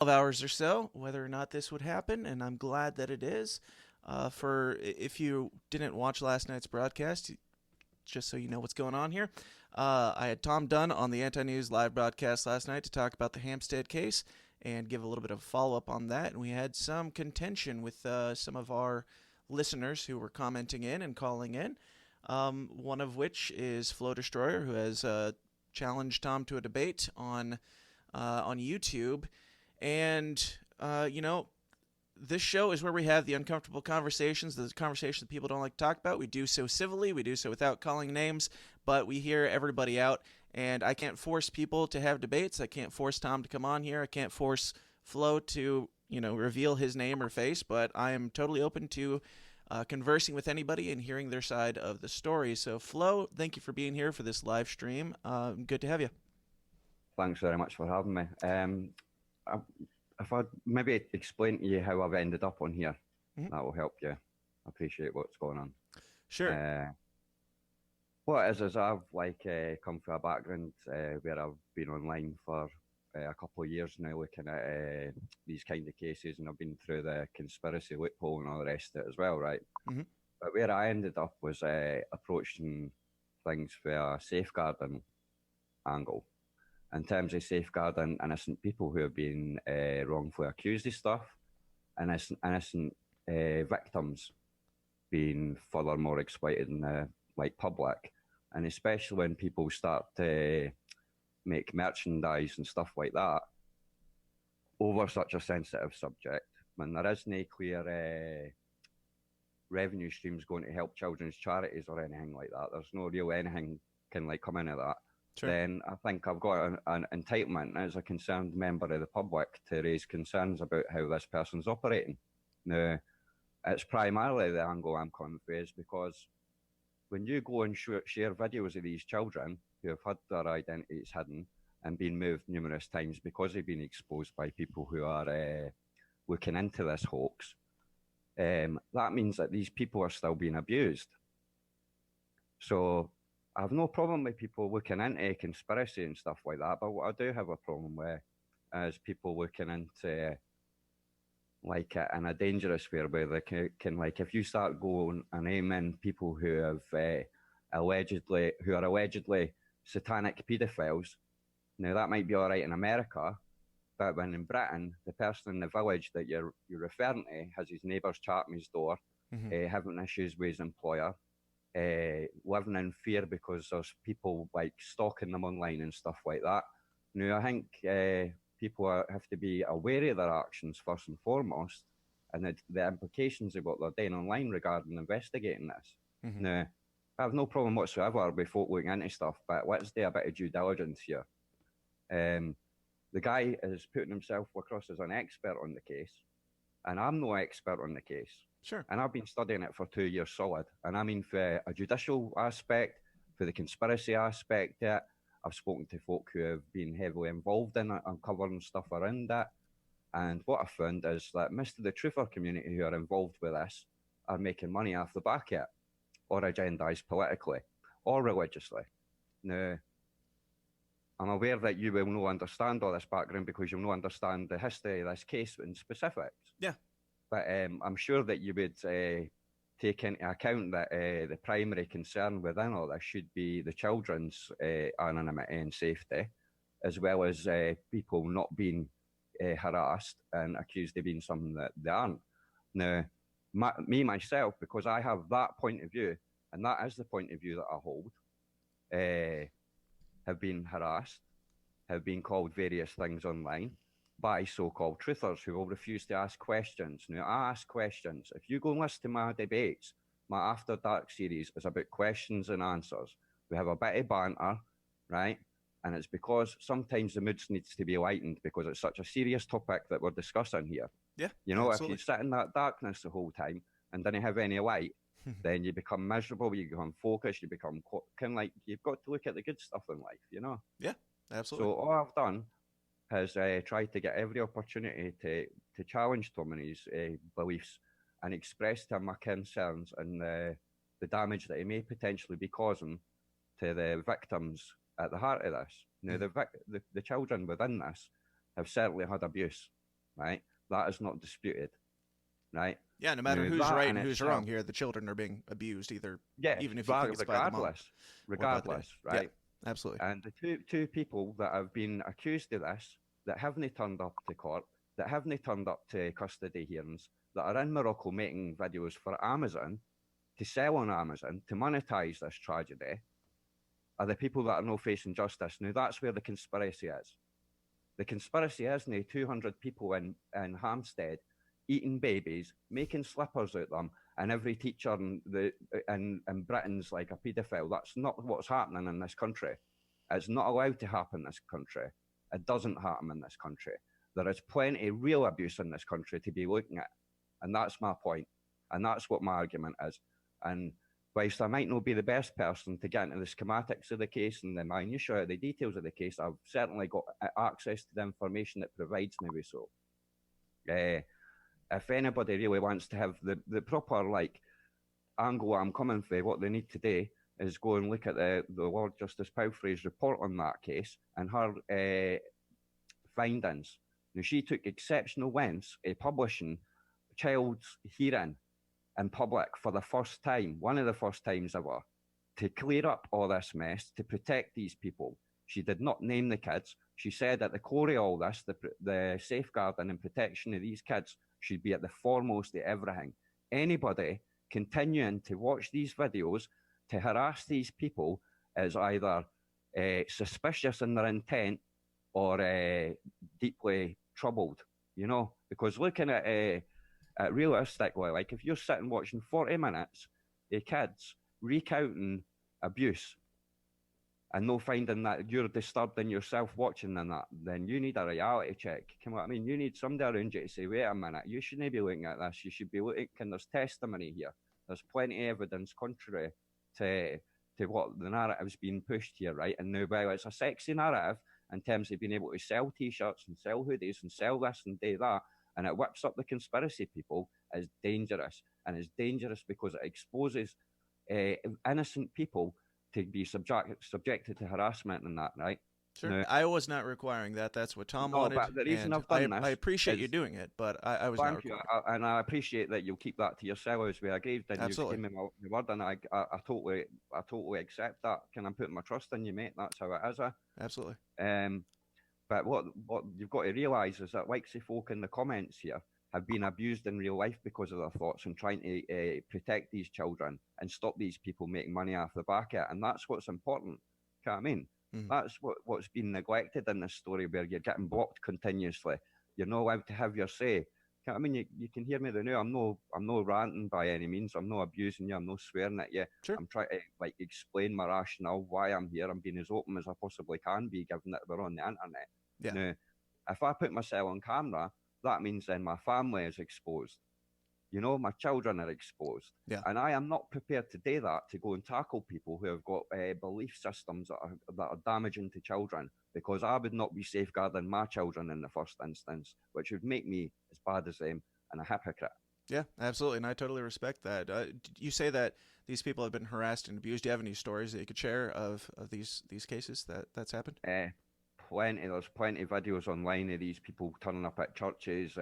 12 hours or so whether or not this would happen, and I'm glad that it is. For if you didn't watch last night's broadcast, just so you know what's going on here, I had Tom Dunn on the Anti News live broadcast last night to talk about the Hamstead case and give a little bit of follow up on that. And we had some contention with some of our listeners who were commenting in and calling in. One of which is Flow Destroyer, who has challenged Tom to a debate on YouTube. And this show is where we have the uncomfortable conversations, the conversations that people don't like to talk about. We do so civilly, we do so without calling names, but we hear everybody out. And I can't force people to have debates. I can't force Tom to come on here. I can't force Flo to, reveal his name or face, but I am totally open to conversing with anybody and hearing their side of the story. So, Flo, thank you for being here for this live stream. Good to have you. Thanks very much for having me. I, if I maybe explain to you how I've ended up on here, Mm-hmm. that will help you appreciate what's going on. Sure. What it is I've come from a background where I've been online for a couple of years now looking at these kind of cases, and I've been through the conspiracy loophole and all the rest of it as well, right? Mm-hmm. But where I ended up was approaching things for a safeguarding angle in terms of safeguarding innocent people who have been wrongfully accused of stuff, and innocent victims being furthermore exploited in the public, and especially when people start to make merchandise and stuff like that over such a sensitive subject, when there is no clear revenue streams going to help children's charities or anything like that, there's no real anything can come in of that. Sure. Then I think I've got an entitlement as a concerned member of the public to raise concerns about how this person's operating. Now, it's primarily the angle I'm coming from is because when you go and share videos of these children who have had their identities hidden and been moved numerous times because they've been exposed by people who are looking into this hoax, that means that these people are still being abused. So I have no problem with people looking into conspiracy and stuff like that, but what I do have a problem with is people looking into in a dangerous way where they can if you start going and aiming people who have allegedly satanic paedophiles. Now that might be all right in America, but when in Britain, the person in the village that you're referring to has his neighbours charting his door, Mm-hmm. having issues with his employer, living in fear because there's people stalking them online and stuff like that. Now, I think people have to be aware of their actions first and foremost, and the implications of what they're doing online regarding investigating this. Mm-hmm. Now, I have no problem whatsoever with folk looking into stuff, but let's do a bit of due diligence here. The guy is putting himself across as an expert on the case, and I'm no expert on the case. Sure. And I've been studying it for 2 years solid. And I mean, for a judicial aspect, for the conspiracy aspect, I've spoken to folk who have been heavily involved in it, uncovering stuff around that. And what I found is that most of the truther community who are involved with this are making money off the back of it, or agendized politically, or religiously. Now, I'm aware that you will not understand all this background because you'll not understand the history of this case in specifics. Yeah. But I'm sure that you would take into account that the primary concern within all this should be the children's anonymity and safety, as well as people not being harassed and accused of being something that they aren't. Now, myself, because I have that point of view, and that is the point of view that I hold, have been harassed, have been called various things online by so-called truthers who will refuse to ask questions. Now, I ask questions. If you go and listen to my debates, my After Dark series is about questions and answers. We have a bit of banter, right? And it's because sometimes the mood needs to be lightened because it's such a serious topic that we're discussing here. Yeah, absolutely. If you sit in that darkness the whole time and don't have any light, then you become miserable, you become focused, you become kind of you've got to look at the good stuff in life, Yeah, absolutely. So all I've done has tried to get every opportunity to challenge Tom and his beliefs and express to him my concerns and the damage that he may potentially be causing to the victims at the heart of this. Now, the children within this have certainly had abuse. right? That is not disputed, right? Yeah, no matter Now, who's that right in and who's itself, wrong here, the children are being abused either, yes, even if you think it's by the mom or by the dad. regardless, Yeah, right? absolutely. And the two people that have been accused of this, that haven't turned up to court, that haven't turned up to custody hearings, that are in Morocco making videos for Amazon to sell on Amazon to monetize this tragedy, are the people that are no facing justice. Now, that's where the conspiracy is. The conspiracy is now 200 people in Hamstead eating babies, making slippers out of them, and every teacher in Britain's like a paedophile. That's not what's happening in this country. It's not allowed to happen in this country. It doesn't happen in this country. There is plenty of real abuse in this country to be looking at. And that's my point. And that's what my argument is. And whilst I might not be the best person to get into the schematics of the case and the minutiae of the details of the case, I've certainly got access to the information that provides me with so. If anybody really wants to have the proper like angle I'm coming for, what they need to do is go and look at the Lord Justice Palfrey's report on that case and her findings. Now, she took exceptional lengths in publishing child's hearing in public for the first time, one of the first times ever, to clear up all this mess, to protect these people. She did not name the kids. She said at the core of all this, the safeguarding and protection of these kids should be at the foremost of everything. Anybody continuing to watch these videos to harass these people is either suspicious in their intent or deeply troubled, you know, because looking at realistically, like if you're sitting watching 40 minutes of kids recounting abuse and no finding that you're disturbed in yourself watching that, then you need a reality check. Come on, I mean, you need somebody around you to say, wait a minute, you shouldn't be looking at this. You should be looking, and there's testimony here. There's plenty of evidence contrary to what the narrative's being pushed here, right? And now, while it's a sexy narrative in terms of being able to sell T-shirts and sell hoodies and sell this and do that, and it whips up the conspiracy people, is dangerous. And it's dangerous because it exposes innocent people to be subjected to harassment and that, right? Sure. Now, I was not requiring that. That's what Tom no, wanted. but the reason and I've done I this appreciate is, you doing it, but I was not thank you, requiring. and I appreciate that you'll keep that to yourself as we agreed, and Absolutely. you gave me my word, and I totally accept that. Can I put my trust in you, mate? That's how it is. Absolutely. But what you've got to realise is that likesy folk in the comments here have been abused in real life because of their thoughts and trying to protect these children and stop these people making money off the back of it. And that's what's important. You know what I mean? Mm-hmm. That's what's been neglected in this story, where you're getting blocked continuously. You're not allowed to have your say. You know what I mean? You can hear me now. I'm no ranting by any means. I'm not abusing you. I'm not swearing at you. Sure. I'm trying to like explain my rationale, why I'm here. I'm being as open as I possibly can be, given that we're on the internet. Yeah. Now, if I put myself on camera, that means then my family is exposed. You know, my children are exposed. Yeah. And I am not prepared to do that, to go and tackle people who have got belief systems that are damaging to children, because I would not be safeguarding my children in the first instance, which would make me as bad as them and a hypocrite. Yeah, absolutely. And I totally respect that. You say that these people have been harassed and abused. Do you have any stories that you could share of these cases that's happened? There's plenty of videos online of these people turning up at churches.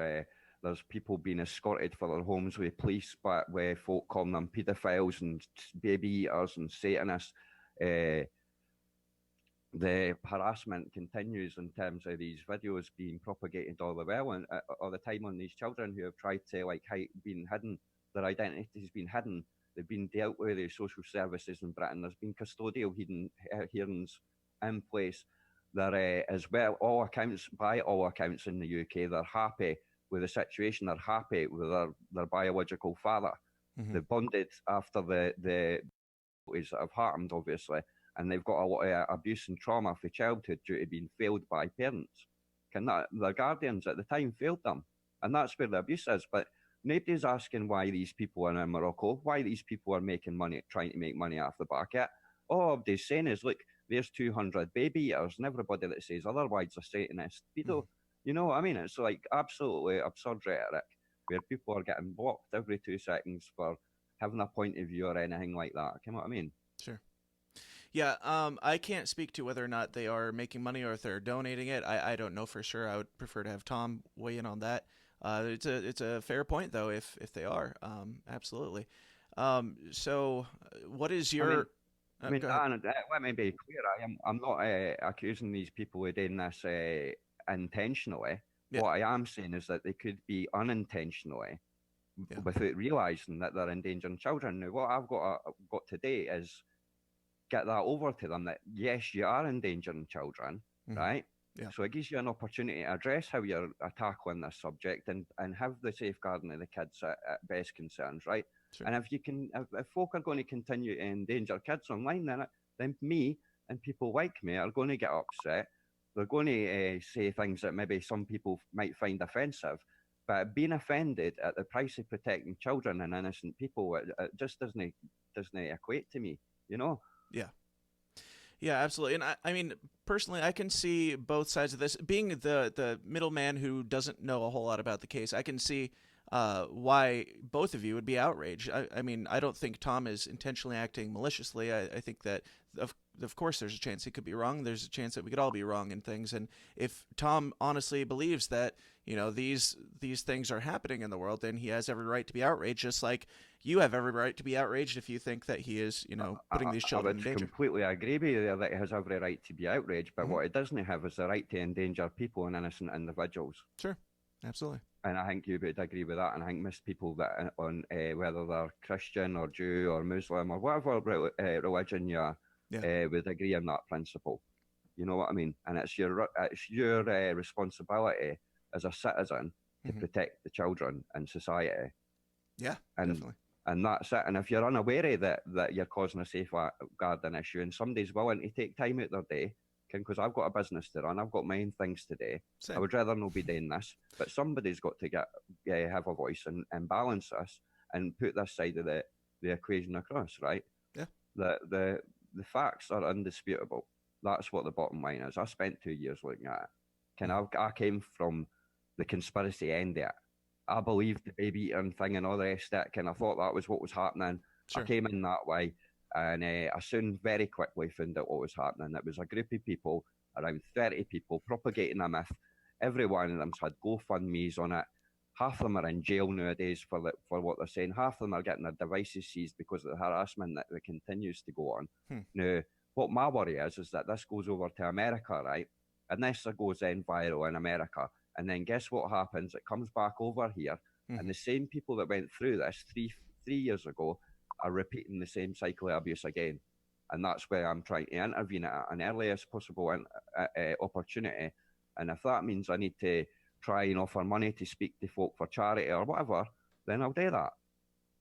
There's people being escorted for their homes with police, but where folk calling them paedophiles and baby eaters and Satanists. The harassment continues in terms of these videos being propagated all the time on these children who have tried to been hidden. Their identity has been hidden. They've been dealt with the social services in Britain. There's been custodial hearings in place. They're as well, by all accounts in the UK, they're happy with the situation. They're happy with their biological father. Mm-hmm. They've bonded after the that have happened, obviously, and they've got a lot of abuse and trauma for childhood due to being failed by parents. Their guardians at the time failed them, and that's where the abuse is. But nobody's asking why these people are in Morocco, why these people are making money, trying to make money off the back of it. All they're saying is, look, there's 200 baby eaters, and everybody that says otherwise are Satanist. Mm-hmm. You know what I mean? It's like absolutely absurd rhetoric, where people are getting blocked every 2 seconds for having a point of view or anything like that. You know what I mean? Sure. Yeah, I can't speak to whether or not they are making money or if they're donating it. I don't know for sure. I would prefer to have Tom weigh in on that. It's a fair point though if they are. Absolutely. So what is I mean, your Go ahead. Dan, let me be clear. I'm not accusing these people of doing this intentionally. Yeah, What I am saying is that they could be unintentionally yeah. without realizing that they're endangering children. Now, what I've got today is get that over to them that yes, you are endangering children, Hmm. right? Yeah, So it gives you an opportunity to address how you're tackling this subject and have the safeguarding of the kids at best concerns, right? sure. And if folk are going to continue to endanger kids online, then me and people like me are going to get upset. They're going to say things that maybe some people might find offensive, but being offended at the price of protecting children and innocent people, it just doesn't equate to me, you know. Yeah. Yeah, absolutely. And I mean, personally, I can see both sides of this. Being the middleman who doesn't know a whole lot about the case, I can see why both of you would be outraged. I mean, I don't think Tom is intentionally acting maliciously. I think that, of course, there's a chance he could be wrong. There's a chance that we could all be wrong in things. And if Tom honestly believes that, these things are happening in the world, then he has every right to be outraged, just like you have every right to be outraged if you think that he is, putting these I children would in danger. completely agree with you there that he has every right to be outraged, but Hmm. what he doesn't have is the right to endanger people and innocent individuals. Sure, absolutely. And I think you would agree with that. And I think most people that on whether they're Christian or Jew or Muslim or whatever religion you are Yeah. would agree on that principle. You know what I mean? And it's your responsibility as a citizen to Hmm. protect the children in society. Yeah, and definitely. and that's it. And if you're unaware of that you're causing a safeguarding issue, and somebody's willing to take time out their day, because I've got a business to run, I've got my own things to do. I Same. would rather not be doing this, but somebody's got to have a voice and balance this and put this side of the equation across, right? Yeah. The facts are undisputable. That's what the bottom line is. I spent 2 years looking at it. Hmm. I came from the conspiracy end of it. I believed the baby eating thing and all the rest of it, and I thought that was what was happening. I Sure. came in that way, and I soon very quickly found out what was happening. It was a group of people, around 30 people, propagating a myth. Every one of them's had GoFundMe's on it. Half of them are in jail nowadays for what they're saying. Half of them are getting their devices seized because of the harassment that continues to go on. Hmm. Now, what my worry is that this goes over to America, right? And this goes then viral in America. And then guess what happens? It comes back over here, and Hmm. the same people that went through this three years ago are repeating the same cycle of abuse again. And that's where I'm trying to intervene at an earliest possible opportunity. And if that means I need to try and offer money to speak to folk for charity or whatever, then I'll do that.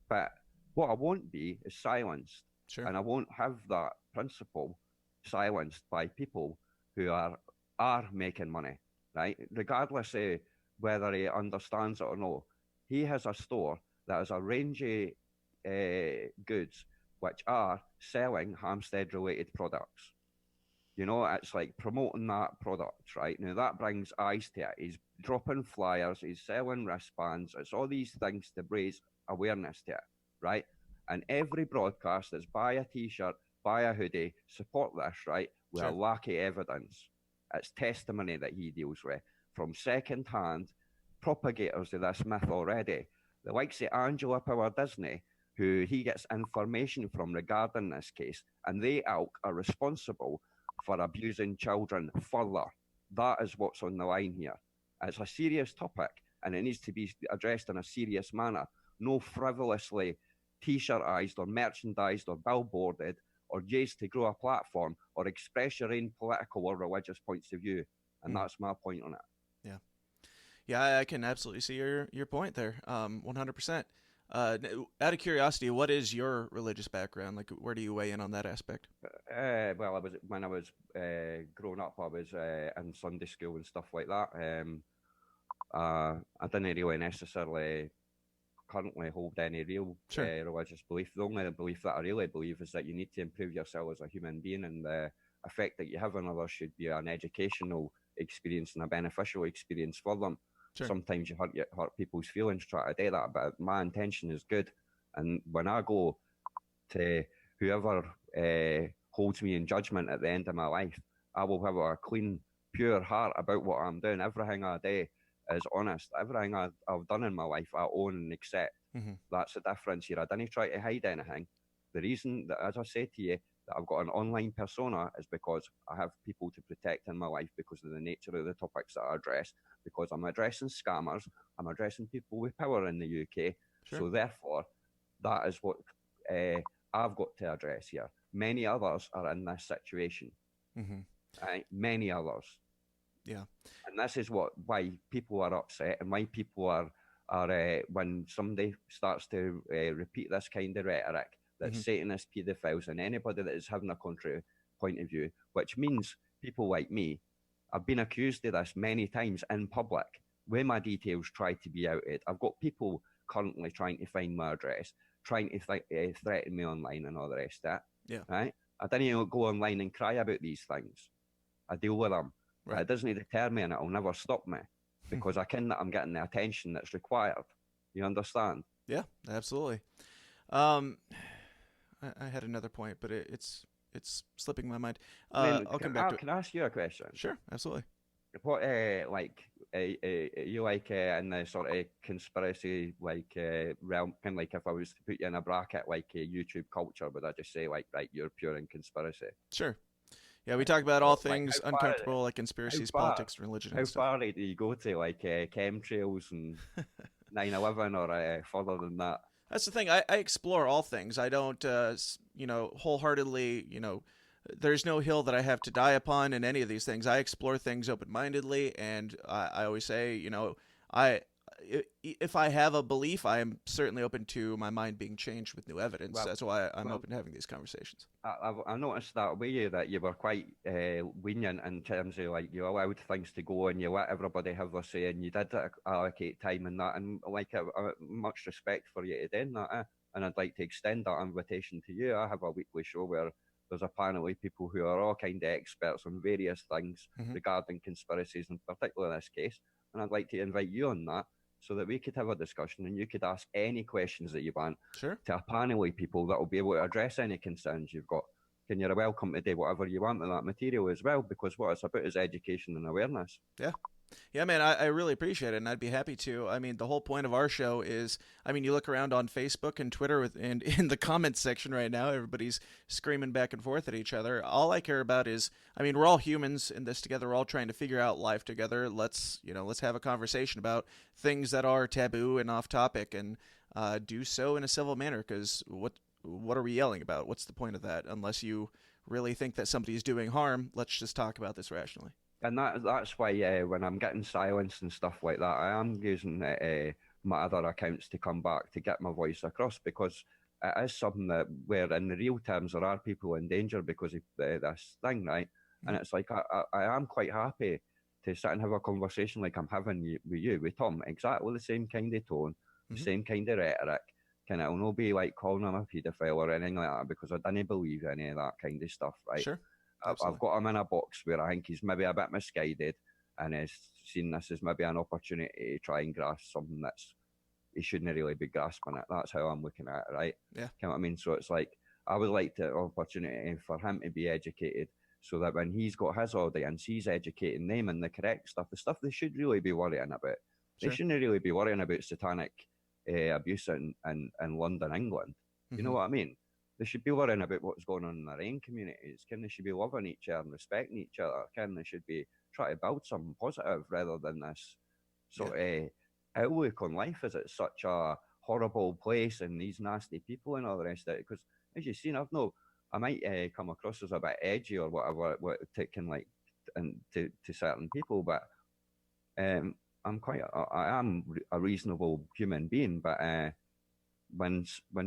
But what I won't be is silenced. Sure. And I won't have that principle silenced by people who are making money, right? Regardless of whether he understands it or not. He has a store that has a range of goods which are selling Hamstead related products. It's like promoting that product, right? Now that brings eyes to it. He's dropping flyers, he's selling wristbands, it's all these things to raise awareness to it, right? And every broadcast that's buy a t-shirt, buy a hoodie, support this, right? With a Sure. lack of evidence. It's testimony that he deals with from second-hand propagators of this myth already. The likes of Angela Power Disney, who he gets information from regarding this case, and they are responsible for abusing children further. That is what's on the line here. It's a serious topic, and it needs to be addressed in a serious manner, no frivolously t-shirtized or merchandised or billboarded or used to grow a platform or express your own political or religious points of view. And Hmm. that's my point on it. Yeah. Yeah, I can absolutely see your point there. 100%. Out of curiosity, what is your religious background? Like, where do you weigh in on that aspect? Well, when I was growing up, I was in Sunday school and stuff like that. I didn't really necessarily currently hold any real Sure. religious belief. The only belief that I really believe is that you need to improve yourself as a human being, and the effect that you have on others should be an educational experience and a beneficial experience for them. Sure. Sometimes you hurt people's feelings try to do that, but my intention is good. And when I go to whoever holds me in judgment at the end of my life. I will have a clean, pure heart about what I'm doing. Everything I do is honest. Everything I've done in my life, I own and accept. Mm-hmm. That's the difference here. I didn't try to hide anything. The reason that, as I say to you, that I've got an online persona is because I have people to protect in my life because of the nature of the topics that I address, because I'm addressing scammers, I'm addressing people with power in the UK. Sure. So therefore, that is what I've got to address here. Many others are in this situation. Mm-hmm. Right? Many others. Yeah. And this is why people are upset and why people are when somebody starts to repeat this kind of rhetoric that Mm-hmm. Satanist paedophiles and anybody that is having a contrary point of view, which means people like me, I've been accused of this many times in public when my details try to be outed. I've got people currently trying to find my address, trying to threaten me online and all the rest of that. Yeah. Right? I didn't even go online and cry about these things. I deal with them. Right. It doesn't deter me and it'll never stop me because I can that I'm getting the attention that's required. You understand? Yeah, absolutely. I had another point, but it's slipping my mind. I'll come back to it. Can I ask you a question? Sure, absolutely. What you like in the sort of conspiracy realm? Kind of like if I was to put you in a bracket like YouTube culture, would I just say like right, you're pure in conspiracy? Sure. Yeah, we talk about all Like, things uncomfortable, like conspiracies, politics, and religion, How and stuff. far do you go to like chemtrails and 9/11 or further than that? That's the thing. I explore all things. I don't, wholeheartedly, there's no hill that I have to die upon in any of these things. I explore things open-mindedly, and I always say, if I have a belief, I am certainly open to my mind being changed with new evidence. Well, That's why I'm open to having these conversations. I noticed that way that you were quite lenient in terms of like you allowed things to go and you let everybody have their say and you did allocate time and that and like much respect for you to do that. And I'd like to extend that invitation to you. I have a weekly show where there's a panel of people who are all kind of experts on various things regarding conspiracies, in particular in this case. And I'd like to invite you on that so that we could have a discussion and you could ask any questions that you want Sure. to a panel of people that will be able to address any concerns you've got. And you're welcome to do whatever you want with that material as well, because what it's about is education and awareness. Yeah. Yeah, man, I really appreciate it, and I'd be happy to. I mean, the whole point of our show is, you look around on Facebook and Twitter and in the comments section right now, everybody's screaming back and forth at each other. All I care about is, we're all humans in this together. We're all trying to figure out life together. Let's have a conversation about things that are taboo and off topic, and do so in a civil manner. Because what are we yelling about? What's the point of that? Unless you really think that somebody's doing harm, let's just talk about this rationally. And that's why when I'm getting silence and stuff like that, I am using my other accounts to come back to get my voice across, because it is something that where in the real terms there are people in danger because of this thing, right? And it's like I am quite happy to sit and have a conversation like I'm having with you, with Tom, exactly the same kind of tone, the same kind of rhetoric. Can it will not be like calling him a paedophile or anything like that, because I don't believe any of that kind of stuff, right? Sure. I've got him in a box where I think he's maybe a bit misguided and has seen this as maybe an opportunity to try and grasp something that's he shouldn't really be grasping it. That's how I'm looking at it, right? Yeah. You know what I mean? So it's like I would like the opportunity for him to be educated so that when he's got his audience, he's educating them in the correct stuff, the stuff they should really be worrying about. Sure. They shouldn't really be worrying about satanic abuse in London, England. You know what I mean? They should be worrying about what's going on in their own communities. They should be loving each other and respecting each other. They should be trying to build something positive rather than this sort of outlook on life as it's such a horrible place and these nasty people and all the rest of it. Because as you've seen, I might come across as a bit edgy or whatever, taking like to certain people, but I am a reasonable human being, but when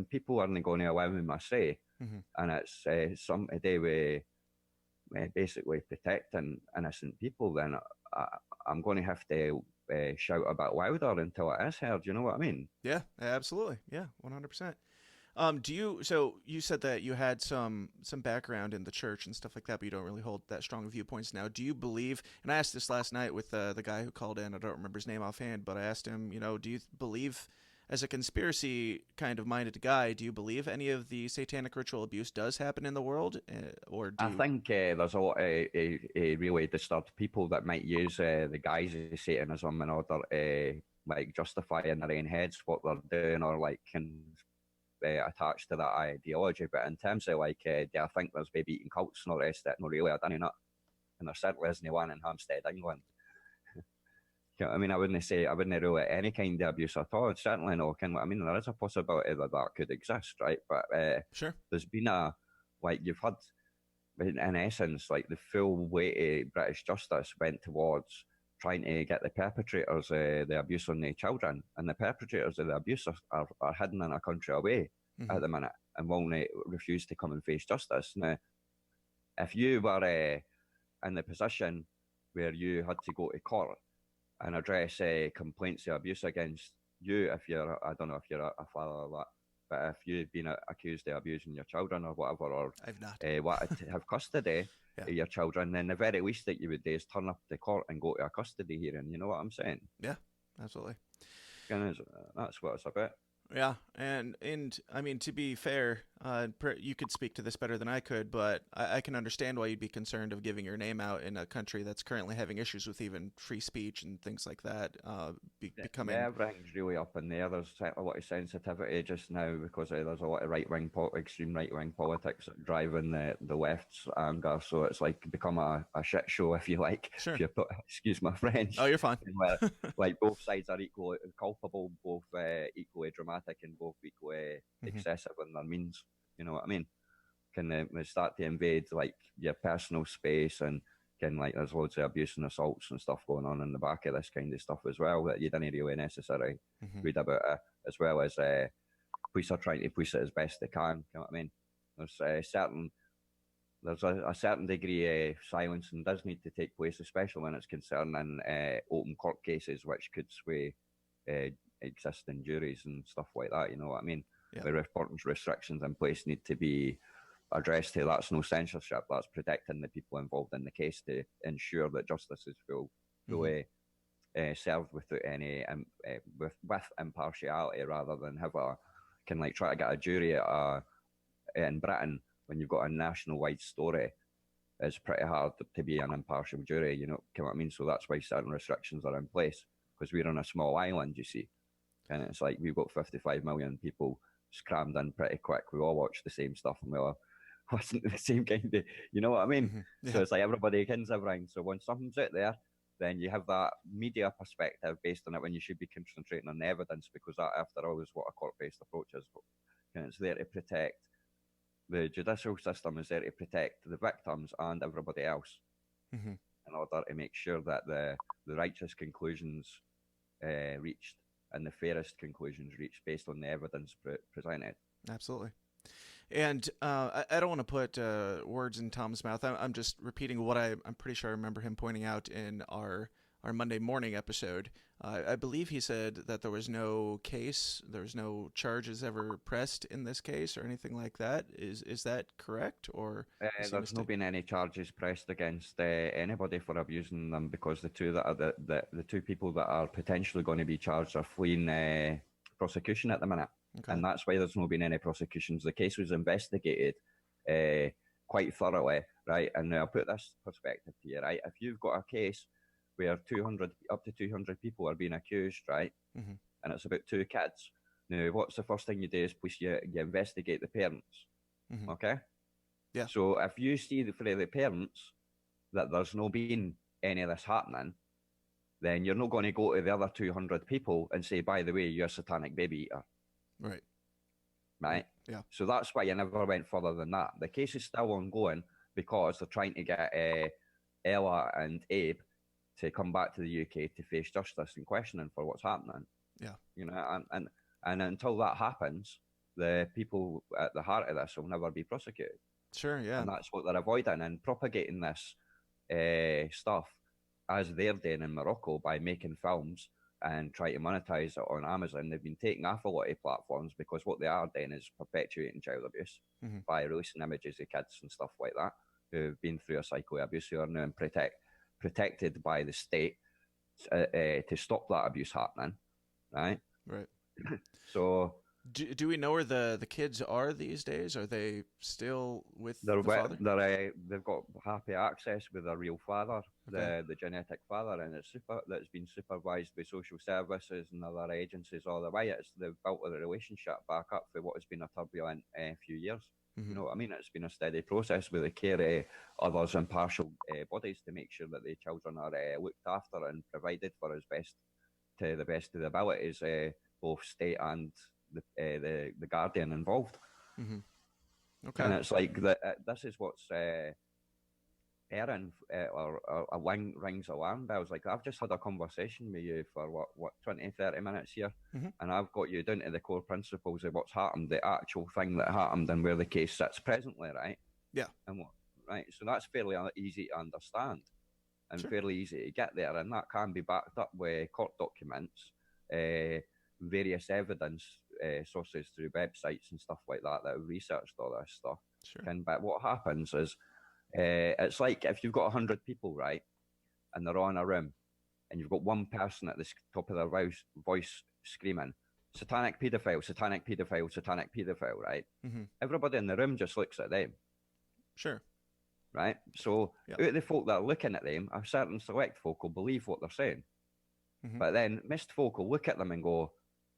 people aren't going to allow me my say, and it's something to do with basically protecting innocent people, then I'm going to have to shout a bit louder until it is heard. You know what I mean? Yeah, absolutely. Yeah, 100%. So you said that you had some background in the church and stuff like that, but you don't really hold that strong viewpoints now. Do you believe, and I asked this last night with the guy who called in, I don't remember his name offhand, but I asked him, do you believe as a conspiracy kind of minded guy, do you believe any of the satanic ritual abuse does happen in the world, or do I you? think there's a lot of really disturbed people that might use the guise of Satanism in order to like justify in their own heads what they're doing, or like can attached to that ideology. But in terms of like, do I think there's baby eating cults and all the rest of it? No, really, I don't know. And there certainly isn't one in Hamstead, England. You know what I mean? I wouldn't rule out any kind of abuse at all. Certainly no. I mean, there is a possibility that that could exist, right? But Sure. there's been you've had, in essence, like the full weight of British justice went towards trying to get the perpetrators the abuse on the children, and the perpetrators of the abuse are hidden in a country away Mm-hmm. at the minute and will refuse to come and face justice. Now, if you were in the position where you had to go to court and address complaints of abuse against you, if you're, I don't know if you're a father or that, but if you've been accused of abusing your children or whatever, or I've not. wanted to have custody Yeah. of your children, then the very least that you would do is turn up to court and go to a custody hearing. You know what I'm saying? Yeah, absolutely. And that's what it's about. Yeah, and I mean, to be fair, you could speak to this better than I could, but I can understand why you'd be concerned of giving your name out in a country that's currently having issues with even free speech and things like that becoming. Yeah, everything's really up in there. There's a lot of sensitivity just now because there's a lot of extreme right wing politics driving the left's anger. So it's like become a shit show, if you like. Sure. If you put, excuse my French. Oh, you're fine. Where, like both sides are equally culpable, both equally dramatic, and both equally excessive in their means. You know what I mean? Can we start to invade like your personal space, and can like there's loads of abuse and assaults and stuff going on in the back of this kind of stuff as well that you didn't really necessarily read about it, as well as police are trying to police it as best they can. You know what I mean? There's a certain degree of silence and does need to take place, especially when it's concerning open court cases, which could sway existing juries and stuff like that. You know what I mean? Yeah. The restrictions in place need to be addressed to. That's no censorship. That's protecting the people involved in the case to ensure that justice is fully served without any with impartiality, rather than have try to get a jury in Britain when you've got a national-wide story. It's pretty hard to be an impartial jury. You know what I mean? So that's why certain restrictions are in place, because we're on a small island, you see. And it's like we've got 55 million people crammed in pretty quick. We all watch the same stuff and we all listen to the same kind of, you know what I mean? Yeah. So it's like everybody kins everything. So when something's out there, then you have that media perspective based on it when you should be concentrating on the evidence, because that, after all, is what a court-based approach is. And it's there to protect. The judicial system is there to protect the victims and everybody else in order to make sure that the righteous conclusions reached and the fairest conclusions reached based on the evidence presented. Absolutely. And I don't want to put words in Tom's mouth. I'm just repeating what I'm pretty sure I remember him pointing out in our Monday morning episode. I believe he said that there was no case, there was no charges ever pressed in this case or anything like that. Is that correct? Or there's not been any charges pressed against anybody for abusing them, because the two that are the two people that are potentially going to be charged are fleeing prosecution at the minute. Okay. And that's why there's not been any prosecutions. The case was investigated quite thoroughly, right? And now I'll put this perspective to you, right? If you've got a case where up to 200 people are being accused, right? And it's about 2 kids. Now, what's the first thing you do is you investigate the parents, okay? Yeah. So if you see for the parents that there's no been any of this happening, then you're not going to go to the other 200 people and say, by the way, you're a satanic baby eater. Right. Right? Yeah. So that's why you never went further than that. The case is still ongoing because they're trying to get Ella and Abe to come back to the UK to face justice and questioning for what's happening. Yeah. You know, and until that happens, the people at the heart of this will never be prosecuted. Sure, yeah. And that's what they're avoiding, and propagating this stuff as they're doing in Morocco by making films and try to monetize it on Amazon. They've been taking off a lot of platforms because what they are doing is perpetuating child abuse by releasing images of kids and stuff like that who've been through a cycle of abuse, who are now protected by the state to stop that abuse happening, right? Right. So Do we know where the kids are these days? Are they still with they're the father? they've got happy access with their real father, Okay. the genetic father, and that's been supervised by social services and other agencies all the way. They've built a relationship back up for what has been a turbulent few years. You Mm-hmm. know what I mean? It's been a steady process with the care of others impartial bodies to make sure that the children are looked after and provided for as best to the best of the abilities, both state and the guardian involved. Mm-hmm. And Okay. it's like this is what's Erin or a rings alarm bells. Like I've just had a conversation with you for what 20, 30 minutes here, Mm-hmm. and I've got you down to the core principles of what's happened, the actual thing that happened, and where the case sits presently, right? Yeah. And what right? So that's fairly easy to understand and Sure. fairly easy to get there, and that can be backed up with court documents, various evidence sources through websites and stuff like that that have researched all this stuff. Sure. But what happens is it's like if you've got 100 people, right, and they're all in a room, and you've got one person at the top of their voice screaming, satanic paedophile, satanic paedophile, satanic paedophile, right? Mm-hmm. Everybody in the room just looks at them, Sure. right? So Yep. out of the folk that are looking at them, a certain select folk will believe what they're saying. Mm-hmm. But then missed folk will look at them and go,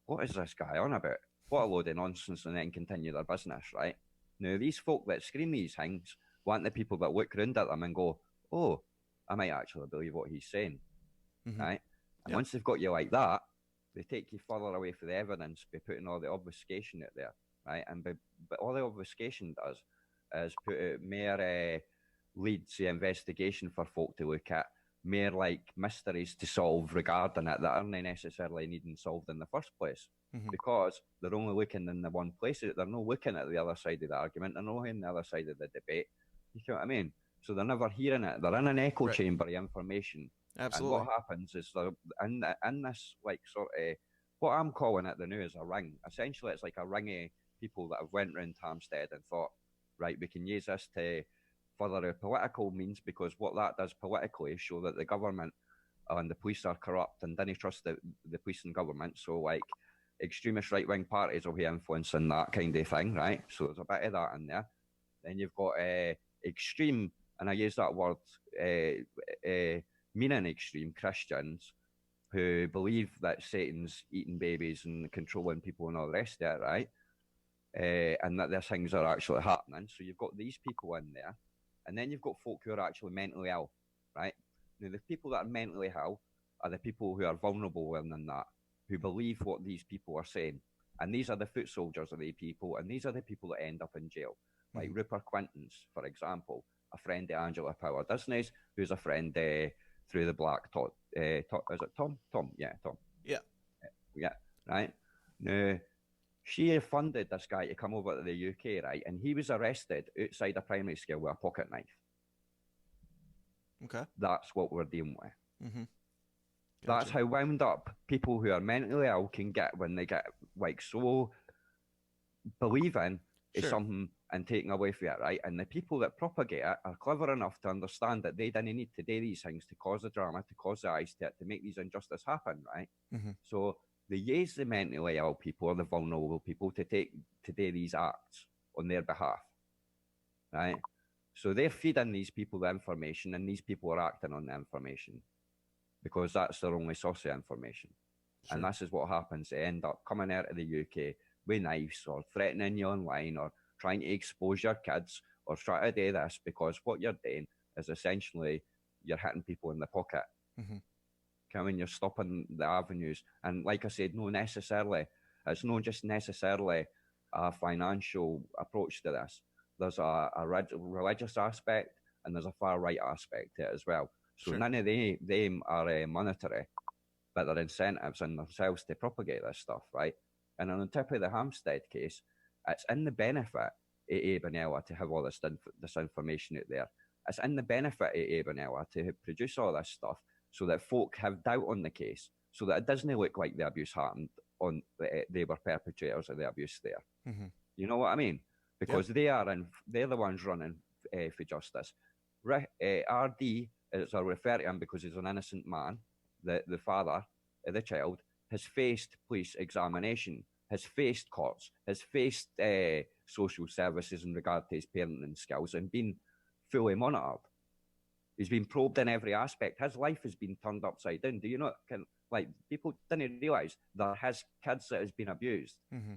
what is this guy on about? What a load of nonsense, and then continue their business, right? Now, these folk that scream these things want the people that look round at them and go, oh, I might actually believe what he's saying, Mm-hmm. right? And Yep. once they've got you like that, they take you further away from the evidence by putting all the obfuscation out there, right? And but all the obfuscation does is put out mere leads the investigation for folk to look at, more like mysteries to solve regarding it that aren't necessarily needing solved in the first place, Mm-hmm. because they're only looking in the one place. They're not looking at the other side of the argument. They're not looking at the other side of the debate. You know what I mean? So they're never hearing it. They're in an echo Right. chamber of information. Absolutely. And what happens is they're in this like sort of what I'm calling it the new is a ring. Essentially, it's like a ring of people that have went round Hamstead and thought, right, we can use this to further our political means, because what that does politically is show that the government and the police are corrupt and didn't trust the police and government. So like extremist right wing parties will be influencing that kind of thing, right? So there's a bit of that in there. Then you've got extreme, and I use that word meaning extreme Christians who believe that Satan's eating babies and controlling people and all the rest of it, right? And that these things are actually happening. So you've got these people in there. And then you've got folk who are actually mentally ill, right? Now, the people that are mentally ill are the people who are vulnerable in that, who believe what these people are saying. And these are the foot soldiers of the people, and these are the people that end up in jail. Like Rupert Quinton's, for example, a friend of Angela Power Disney's, who's a friend through the Black Tom. Is it Tom? Tom, yeah, Tom. Yeah. Yeah, right? Now, she funded this guy to come over to the UK, right? And he was arrested outside a primary school with a pocket knife. Okay. That's what we're dealing with. Mm-hmm. That's how wound up people who are mentally ill can get when they get like so believing is something and taking away from it, right? And the people that propagate it are clever enough to understand that they didn't need to do these things to cause the drama, to cause the ice to make these injustices happen, right? Mm-hmm. So they use the mentally ill people or the vulnerable people to do these acts on their behalf, right? So they're feeding these people the information, and these people are acting on the information because that's their only source of information. Sure. And this is what happens. They end up coming out of the UK with knives or threatening you online or trying to expose your kids or try to do this, because what you're doing is essentially you're hitting people in the pocket. Mm-hmm. When you're stopping the avenues. And like I said, no necessarily, it's not just necessarily a financial approach to this. There's a religious aspect and there's a far right aspect to it as well. So none of them are monetary, but they're incentives in themselves to propagate this stuff, right? And on top of the Hamstead case, it's in the benefit of Abe and Ella to have all this information out there. It's in the benefit of Abe and Ella to produce all this stuff, so that folk have doubt on the case, so that it doesn't look like the abuse happened they were perpetrators of the abuse there. Mm-hmm. You know what I mean? Because they're the ones running for justice. RD, as I refer to him because he's an innocent man, the father of the child, has faced police examination, has faced courts, has faced social services in regard to his parenting skills, and been fully monitored. He's been probed in every aspect. His life has been turned upside down. Do you know? Like, people didn't realise that his kids that has been abused. Mm-hmm.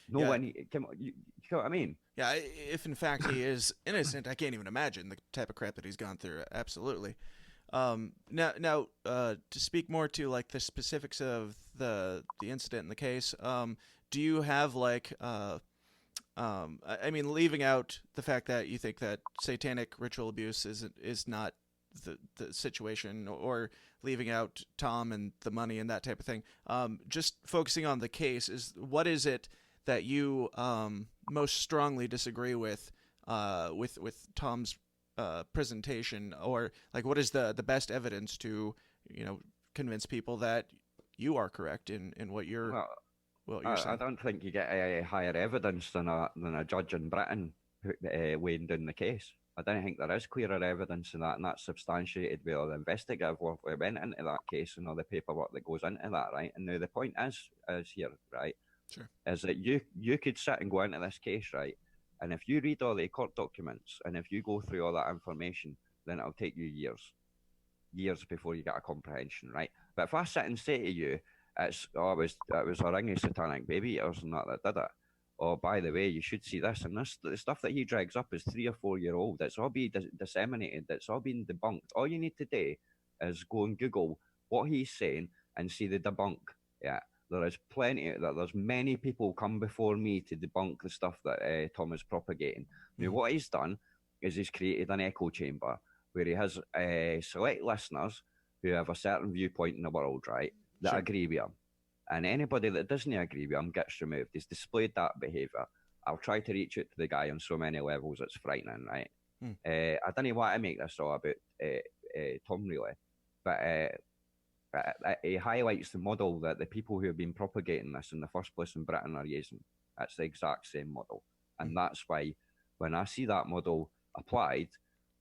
No Yeah. one, you know what I mean? Yeah, if in fact he is innocent, I can't even imagine the type of crap that he's gone through. Absolutely. Now, to speak more to like the specifics of the incident in the case, do you have like, I mean, leaving out the fact that you think that satanic ritual abuse is not the situation, or leaving out Tom and the money and that type of thing, just focusing on the case, what is it that you most strongly disagree with Tom's presentation, or like what is the best evidence to convince people that you are correct in what you're saying? I don't think you get a higher evidence than a judge in Britain weighing down the case. I don't think there is clearer evidence than that, and that's substantiated by all the investigative work that went into that case and all the paperwork that goes into that, right? And now the point is here, right? Sure. Is that you could sit and go into this case, right? And if you read all the court documents and if you go through all that information, then it'll take you years before you get a comprehension, right? But if I sit and say to you, it was a ring of satanic baby eaters and that did it. Oh, by the way, you should see this. And the stuff that he drags up is 3 or 4 year old. It's all been disseminated. It's all been debunked. All you need to do is go and Google what he's saying and see the debunk. Yeah, there is there's many people come before me to debunk the stuff that Tom is propagating. Mm-hmm. Now, what he's done is he's created an echo chamber where he has select listeners who have a certain viewpoint in the world, right, that Sure. agree with him. And anybody that doesn't agree with him gets removed. He's displayed that behaviour. I'll try to reach out to the guy on so many levels, it's frightening, right? I don't want to make this all about Tom, really. But he highlights the model that the people who have been propagating this in the first place in Britain are using. That's the exact same model. And that's why when I see that model applied,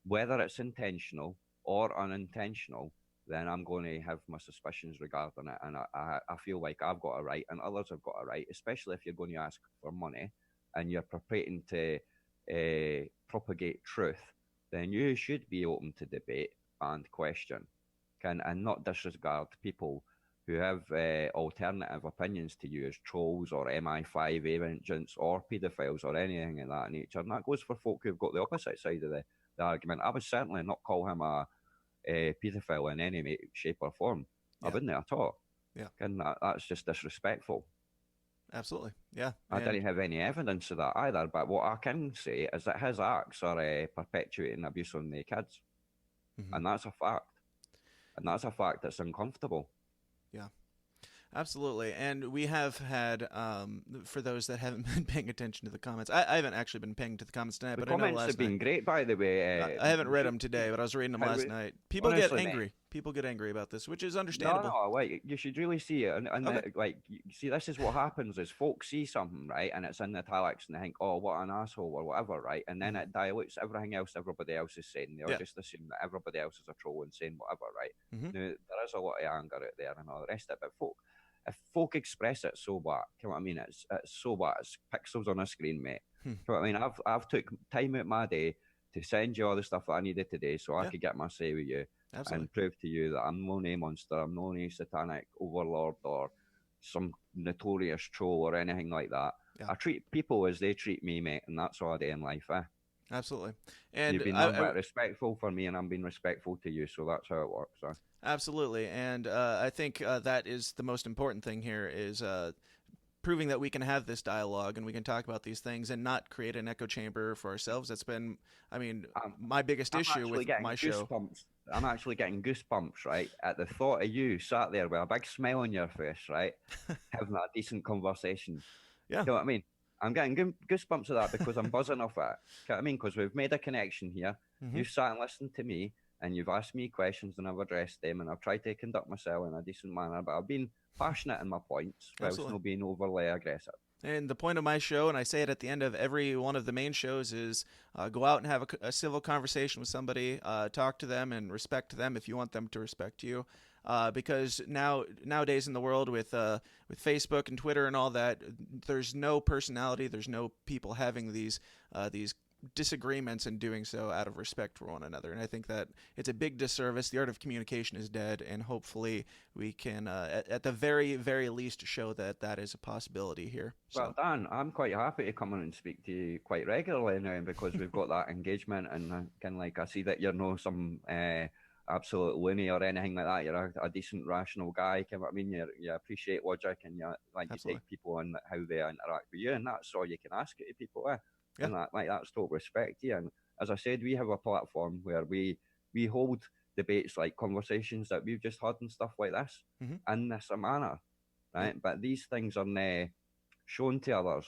whether it's intentional or unintentional, then I'm going to have my suspicions regarding it. And I feel like I've got a right and others have got a right, especially if you're going to ask for money and you're preparing to propagate truth, then you should be open to debate and question and not disregard people who have alternative opinions to you as trolls or MI5 agents or paedophiles or anything of that nature. And that goes for folk who've got the opposite side of the argument. I would certainly not call him a paedophile in any shape or form. Yeah. I wouldn't at all. Yeah. And that's just disrespectful. Absolutely. Yeah. I didn't have any evidence of that either, but what I can say is that his acts are perpetuating abuse on the kids. Mm-hmm. And that's a fact. And that's a fact that's uncomfortable. Yeah. Absolutely. And we have had, for those that haven't been paying attention to the comments, I haven't actually been paying to the comments tonight, but I know last night. The comments have been great, by the way. I haven't read them today, but I was reading them last night. People get angry. People get angry about this, which is understandable. No, like, you should really see it. And okay. See, this is what happens is folks see something, right, and it's in the italics, and they think, oh, what an asshole, or whatever, right? And then it dilutes everything else everybody else is saying. They'll just assume that everybody else is a troll and saying whatever, right? Mm-hmm. Now, there is a lot of anger out there and all the rest of it, but if folk express it, so what? You know what I mean? It's so what? It's pixels on a screen, mate. You know what I mean? I've took time out my day to send you all the stuff that I needed today so I could get my say with you. Absolutely. And prove to you that I'm no name monster, I'm no name satanic overlord or some notorious troll or anything like that. Yeah. I treat people as they treat me, mate, and that's all I do in life, Absolutely. And you've been respectful for me, and I'm being respectful to you, so that's how it works. Absolutely. And I think that is the most important thing here is proving that we can have this dialogue and we can talk about these things and not create an echo chamber for ourselves. That's been, my biggest issue with my show. I'm actually getting goosebumps, right, at the thought of you sat there with a big smile on your face, right, having a decent conversation. Yeah. You know what I mean? I'm getting goosebumps of that because I'm buzzing off it. You know what I mean? Because we've made a connection here. Mm-hmm. You've sat and listened to me, and you've asked me questions, and I've addressed them, and I've tried to conduct myself in a decent manner, but I've been passionate in my points, whilst not being overly aggressive. And the point of my show, and I say it at the end of every one of the main shows, is go out and have a civil conversation with somebody, talk to them and respect them if you want them to respect you. because nowadays in the world with Facebook and Twitter and all that, there's no personality, there's no people having these disagreements and doing so out of respect for one another. And I think that it's a big disservice. The art of communication is dead, and hopefully we can, at the very, very least, show that that is a possibility here. So. Well, Dan, I'm quite happy to come on and speak to you quite regularly now because we've got that engagement, and kind of like I see that you're no some absolute loony or anything like that. You're a decent, rational guy. You know what I mean? You appreciate logic, and you take people on how they interact with you, and that's all you can ask it to people. Yeah. And that's total respect to you. And as I said, we have a platform where we hold debates like conversations that we've just had and stuff like this in this manner, right? But these things are now shown to others.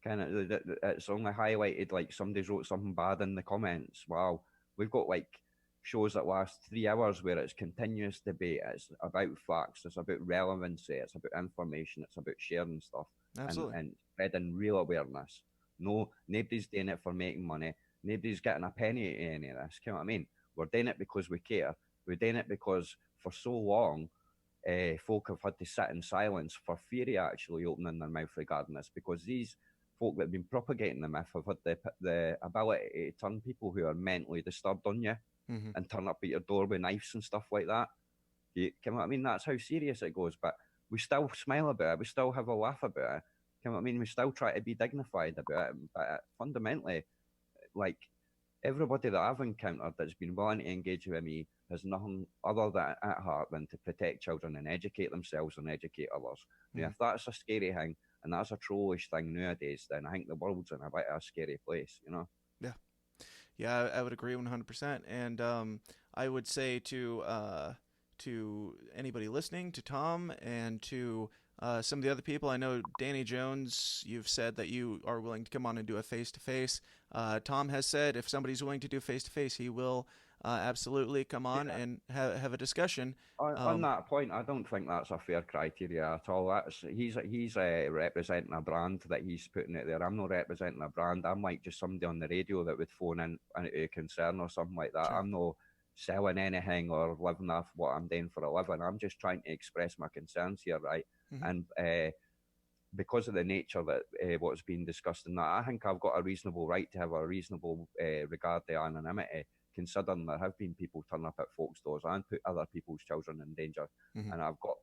Kind of, it's only highlighted like somebody's wrote something bad in the comments. Wow, we've got like shows that last 3 hours where it's continuous debate. It's about facts. It's about relevancy. It's about information. It's about sharing stuff and spreading real awareness. No, nobody's doing it for making money. Nobody's getting a penny out of any of this. You know what I mean? We're doing it because we care. We're doing it because for so long, folk have had to sit in silence for fear of actually opening their mouth regarding this, because these folk that have been propagating the myth have had the ability to turn people who are mentally disturbed on you and turn up at your door with knives and stuff like that. You know what I mean? That's how serious it goes. But we still smile about it. We still have a laugh about it. You know what I mean? We still try to be dignified about it, but fundamentally, like everybody that I've encountered that's been willing to engage with me has nothing other than at heart than to protect children and educate themselves and educate others. Now, if that's a scary thing and that's a trollish thing nowadays, then I think the world's in a bit of a scary place, you know? Yeah, I would agree 100%. And I would say to anybody listening, to Tom, and to some of the other people, I know Danny Jones, you've said that you are willing to come on and do a face-to-face. Tom has said if somebody's willing to do face-to-face, he will absolutely come on and have a discussion. On that point, I don't think that's a fair criteria at all. He's representing a brand that he's putting it there. I'm not representing a brand. I'm like just somebody on the radio that would phone in a concern or something like that. Sure. I'm not selling anything or living off what I'm doing for a living. I'm just trying to express my concerns here, right? And because of the nature that what's being discussed in that, I think I've got a reasonable right to have a reasonable regard to anonymity, considering there have been people turn up at folks' doors and put other people's children in danger. And I've got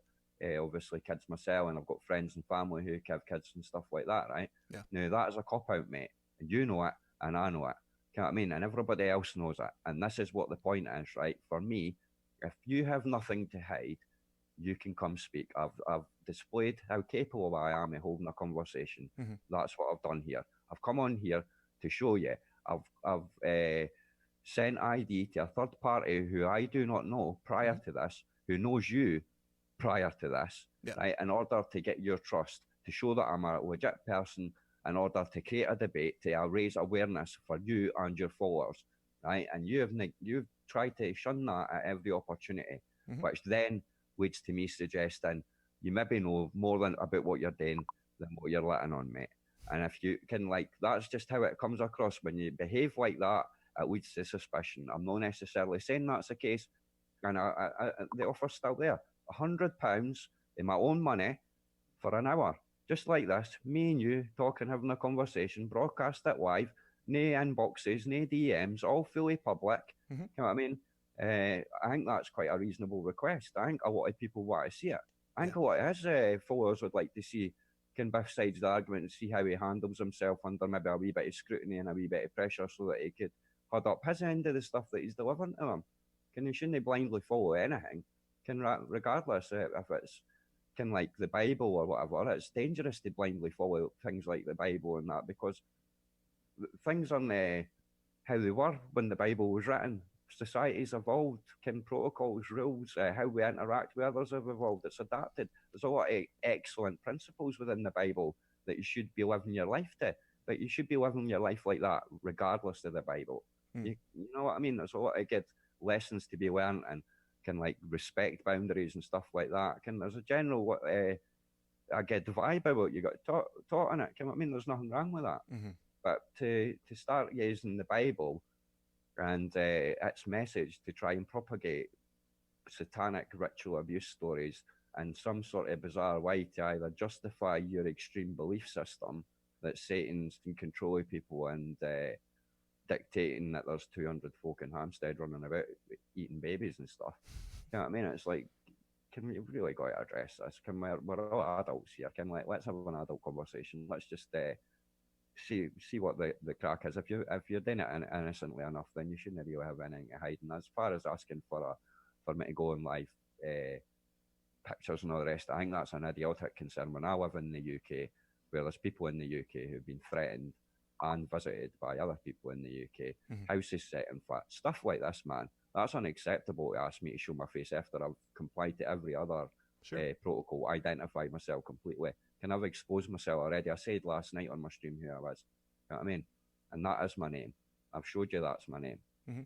obviously kids myself, and I've got friends and family who have kids and stuff like that, right? Yeah. Now, that is a cop-out, mate. And you know it, and I know it. You know what I mean? And everybody else knows it. And this is what the point is, right? For me, if you have nothing to hide, you can come speak. I've displayed how capable I am of holding a conversation. That's what I've done here. I've come on here to show you. I've sent ID to a third party who I do not know prior to this, who knows you prior to this, right? In order to get your trust, to show that I'm a legit person, in order to create a debate, to raise awareness for you and your followers, right? And you've tried to shun that at every opportunity, which then leads to me suggesting you maybe know more about what you're doing than what you're letting on, mate. And if you can, that's just how it comes across. When you behave like that, it leads to suspicion. I'm not necessarily saying that's the case, and the offer's still there. £100 in my own money for an hour, just like this, me and you talking, having a conversation, broadcast it live, no inboxes, no DMs, all fully public. You know what I mean? I think that's quite a reasonable request. I think a lot of people want to see it. I think a lot of his followers would like to see both sides of the argument and see how he handles himself under maybe a wee bit of scrutiny and a wee bit of pressure, so that he could hold up his end of the stuff that he's delivering to them. You shouldn't blindly follow anything. Regardless if it's like the Bible or whatever, it's dangerous to blindly follow things like the Bible and that, because things aren't how they were when the Bible was written. Society's evolved, protocols, rules, how we interact with others have evolved. It's adapted. There's a lot of excellent principles within the Bible that you should be living your life to, but you should be living your life like that regardless of the Bible. You know what I mean? There's a lot of good lessons to be learned, and respect boundaries and stuff like that. There's a general a good vibe about you got taught in it. You know what I mean? There's nothing wrong with that. But to start using the Bible and its message to try and propagate satanic ritual abuse stories and some sort of bizarre way to either justify your extreme belief system that Satan's in control of people and dictating that there's 200 folk in Hamstead running about eating babies and stuff. You know what I mean? It's like, can we really got to address this? We're all adults here. Let's have an adult conversation. Let's just see what the crack is. If you're doing it innocently enough, then you shouldn't really have anything to hide. And as far as asking for me to go on live pictures and all the rest, I think that's an idiotic concern. When I live in the UK, where there's people in the UK who've been threatened and visited by other people in the UK, houses set in flat, stuff like this, man. That's unacceptable to ask me to show my face after I've complied to every other protocol, identified myself completely. Can I've exposed myself already? I said last night on my stream who I was. You know what I mean? And that is my name. I've showed you that's my name. Mm-hmm.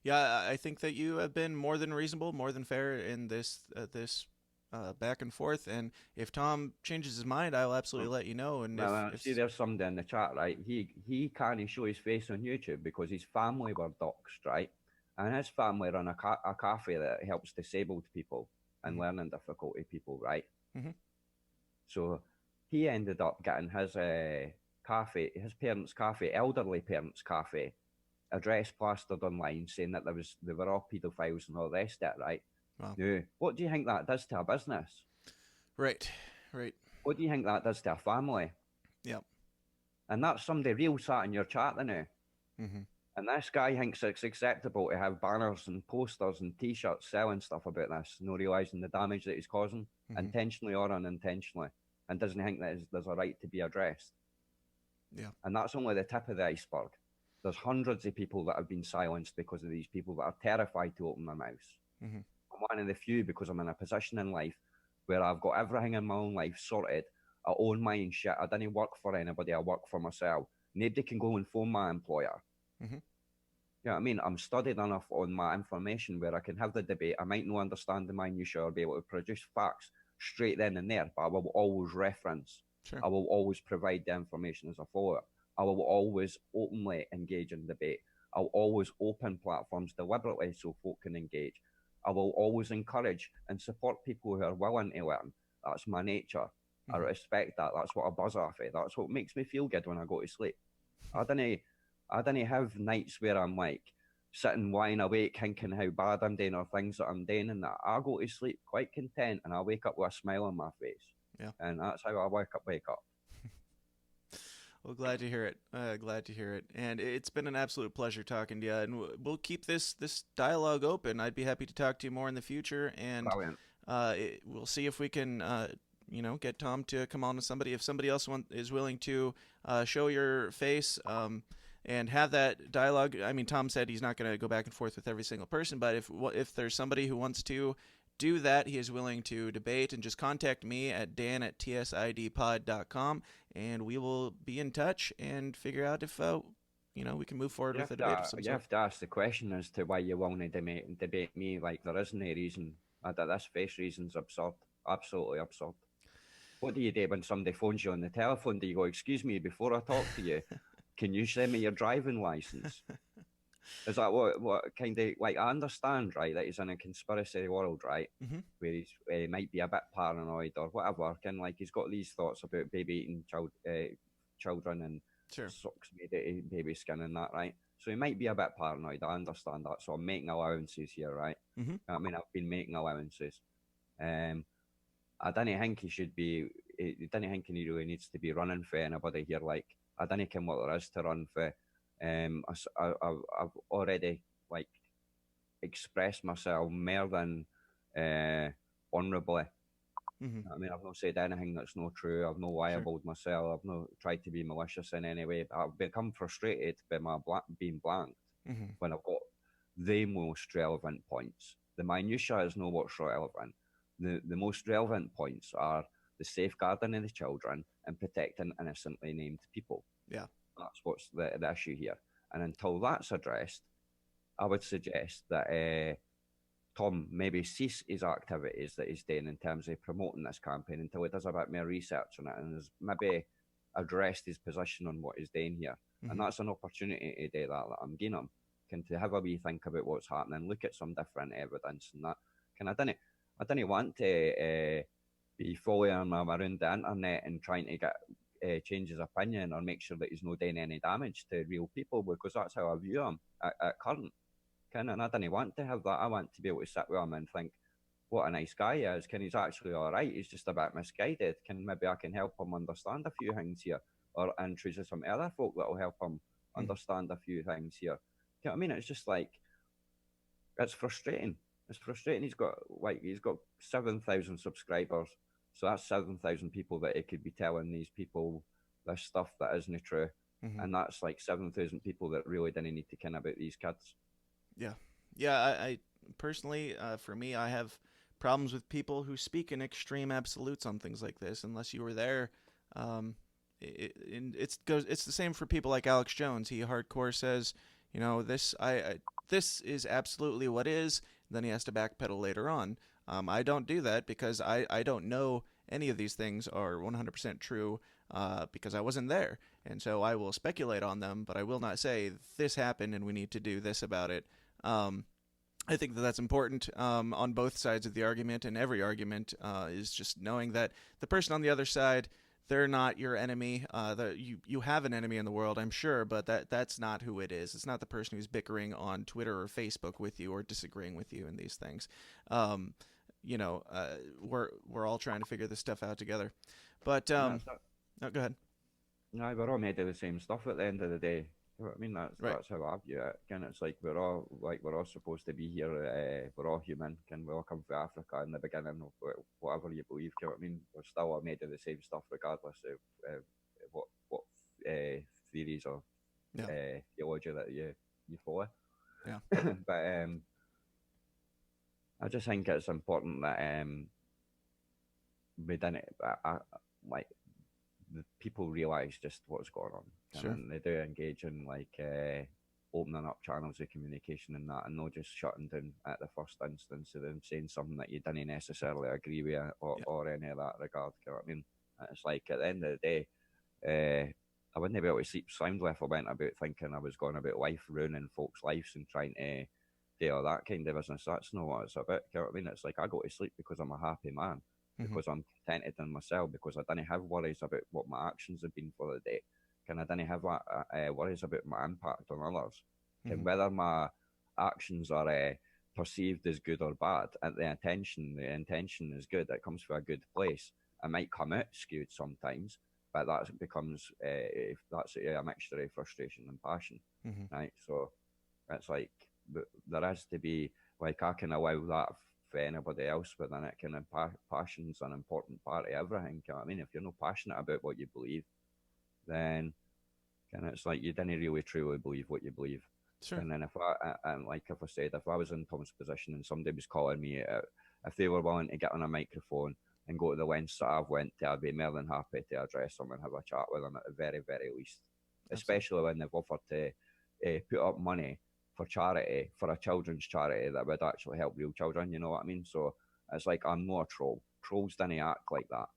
Yeah, I think that you have been more than reasonable, more than fair in this back and forth. And if Tom changes his mind, I'll absolutely let you know. And see, there's somebody in the chat, right? He can't show his face on YouTube because his family were doxxed, right? And his family run a cafe that helps disabled people and learning difficulty people, right? Mm-hmm. So he ended up getting his cafe, his parents' cafe, elderly parents' cafe, address plastered online saying that they were all paedophiles and all the rest of it, right? Wow. Now, what do you think that does to a business? Right. What do you think that does to a family? Yeah. And that's somebody real sat in your chat now. Mm-hmm. And this guy thinks it's acceptable to have banners and posters and T-shirts selling stuff about this, not realising the damage that he's causing, intentionally or unintentionally, and doesn't think that there's a right to be addressed. Yeah. And that's only the tip of the iceberg. There's hundreds of people that have been silenced because of these people that are terrified to open their mouths. Mm-hmm. I'm one of the few because I'm in a position in life where I've got everything in my own life sorted. I own my own shit. I didn't work for anybody. I work for myself. Nobody can go and phone my employer. Mm-hmm. You know what I mean? I'm studied enough on my information where I can have the debate. I might not understand the minutiae or be able to produce facts straight then and there, but I will always reference. Sure. I will always provide the information as a follower. I will always openly engage in debate. I'll always open platforms deliberately so folk can engage. I will always encourage and support people who are willing to learn. That's my nature. I respect that. That's what I buzz off of. That's what makes me feel good when I go to sleep. I didn't have nights where I'm like sitting lying awake thinking how bad I'm doing or things that I'm doing and that. I go to sleep quite content and I wake up with a smile on my face. Yeah. And that's how I wake up. Well, glad to hear it. Glad to hear it. And it's been an absolute pleasure talking to you. And we'll keep this dialogue open. I'd be happy to talk to you more in the future. And we'll see if we can, get Tom to come on with somebody. If somebody else is willing to show your face and have that dialogue. I mean, Tom said he's not going to go back and forth with every single person. But if there's somebody who wants to do that, he is willing to debate, and just contact me at dan@tsidpod.com, and we will be in touch and figure out if we can move forward with a debate of some sort. You have to ask the question as to why you want to debate me. Like, there isn't a reason. This face reason's absurd, absolutely absurd. What do you do when somebody phones you on the telephone? Do you go, "Excuse me, before I talk to you, can you send me your driving license?" Is that what kind of, like, I understand, right, that he's in a conspiracy world, right, where he might be a bit paranoid or whatever, and like he's got these thoughts about baby eating children and socks made out of baby skin and that, right? So he might be a bit paranoid. I understand that. So I'm making allowances here, right? I mean, I've been making allowances. I didn't think he should be. I didn't think he really needs to be running for anybody here. Like, I didn't care what there is to run for. I've already like expressed myself more than honourably. I mean, I've not said anything that's not true. I've not libelled myself. I've not tried to be malicious in any way. But I've become frustrated by my being blanked when I've got the most relevant points. The minutiae is not what's relevant. The most relevant points are the safeguarding of the children and protecting innocently named people. Yeah. That's what's the issue here. And until that's addressed, I would suggest that Tom maybe cease his activities that he's doing in terms of promoting this campaign until he does a bit more research on it and has maybe addressed his position on what he's doing here. And that's an opportunity to do that I'm giving him. to have a wee think about what's happening, look at some different evidence and that. I didn't want to be following him around the internet and trying to get change his opinion or make sure that he's not doing any damage to real people, because that's how I view him at current. And I didn't want to have that. I want to be able to sit with him and think, what a nice guy he is. He's actually all right. He's just a bit misguided. Maybe I can help him understand a few things here, or introduce some other folk that will help him understand a few things here. You know what I mean? It's just like, it's frustrating. It's frustrating. He's got 7,000 subscribers, so that's 7,000 people that he could be telling these people this stuff that isn't true, and that's like 7,000 people that really didn't need to care about these kids. Yeah. I personally, for me, I have problems with people who speak in extreme absolutes on things like this. Unless you were there, it's the same for people like Alex Jones. He hardcore says, this is absolutely what is. Then he has to backpedal later on. I don't do that because I don't know any of these things are 100% true because I wasn't there. And so I will speculate on them, but I will not say this happened and we need to do this about it. I think that that's important on both sides of the argument, and every argument is just knowing that the person on the other side, they're not your enemy. You have an enemy in the world, I'm sure, but that's not who it is. It's not the person who's bickering on Twitter or Facebook with you or disagreeing with you in these things. We're all trying to figure this stuff out together. But go ahead. No, we're all made of the same stuff at the end of the day. You know what I mean? That's how I view it. It's like we're all supposed to be here. We're all human. We all come from Africa in the beginning, of whatever you believe. You know what I mean? We're still all made of the same stuff, regardless of what theories or theology that you follow. Yeah. But I just think it's important that we didn't like the people realise just what's going on. Sure. And they do engage in opening up channels of communication and that, and not just shutting down at the first instance of them saying something that you didn't necessarily agree with or any of that regard. You know what I mean? It's like at the end of the day, I wouldn't be able to sleep soundly if I went about thinking I was going about life ruining folks' lives and trying to do all that kind of business. That's not what it's about. You know what I mean? It's like I go to sleep because I'm a happy man, because I'm contented in myself, because I didn't have worries about what my actions have been for the day. I didn't have worries about my impact on others. Whether my actions are perceived as good or bad, and the intention is good. It comes from a good place. It might come out skewed sometimes, but that becomes that's a mixture of frustration and passion, right? So it's like there has to be, like, I can allow that for anybody else, but then passion's an important part of everything. You know what I mean? If you're not passionate about what you believe, then it's like you didn't really truly believe what you believe. Sure. And then if I said, if I was in Tom's position and somebody was calling me, if they were willing to get on a microphone and go to the lengths that I've went to, I'd be more than happy to address them and have a chat with them at the very, very least. Especially when they've offered to put up money for charity, for a children's charity that would actually help real children. You know what I mean? So it's like, I'm not a troll. Trolls didn't act like that.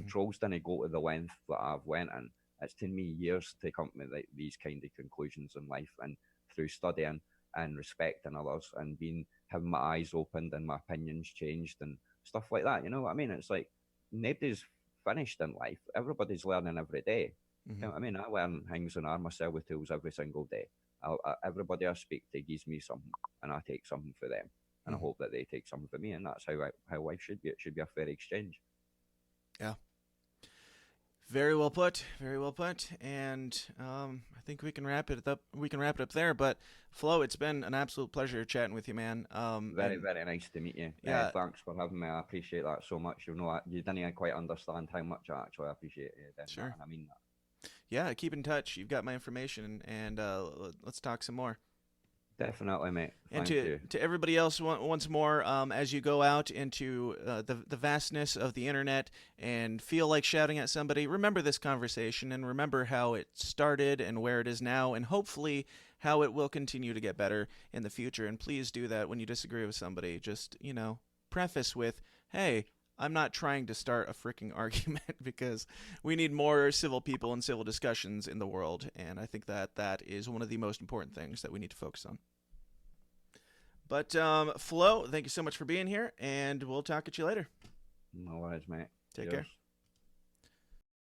Trolls didn't go to the length that I've went in. It's taken me years to come to these kind of conclusions in life, and through studying and respecting others and having my eyes opened and my opinions changed and stuff like that. You know what I mean? It's like nobody's finished in life. Everybody's learning every day. You know what I mean? I learn things and arm myself with tools every single day. Everybody I speak to gives me something, and I take something for them, and I hope that they take something for me, and that's how life should be. It should be a fair exchange. Yeah. Very well put. Very well put. And I think we can wrap it up. We can wrap it up there. But Flo, it's been an absolute pleasure chatting with you, man. Very nice to meet you. Yeah. Thanks for having me. I appreciate that so much. You didn't quite understand how much I actually appreciate it. Sure. And I mean that. Yeah. Keep in touch. You've got my information, and let's talk some more. Definitely, mate. Thank you. To everybody else, once more, as you go out into the vastness of the internet and feel like shouting at somebody, remember this conversation and remember how it started and where it is now, and hopefully how it will continue to get better in the future. And please do that when you disagree with somebody. Just, preface with, hey, I'm not trying to start a freaking argument because we need more civil people and civil discussions in the world, and I think that is one of the most important things that we need to focus on. But Flo, thank you so much for being here, and we'll talk at you later. No worries, mate. Take Cheers. care.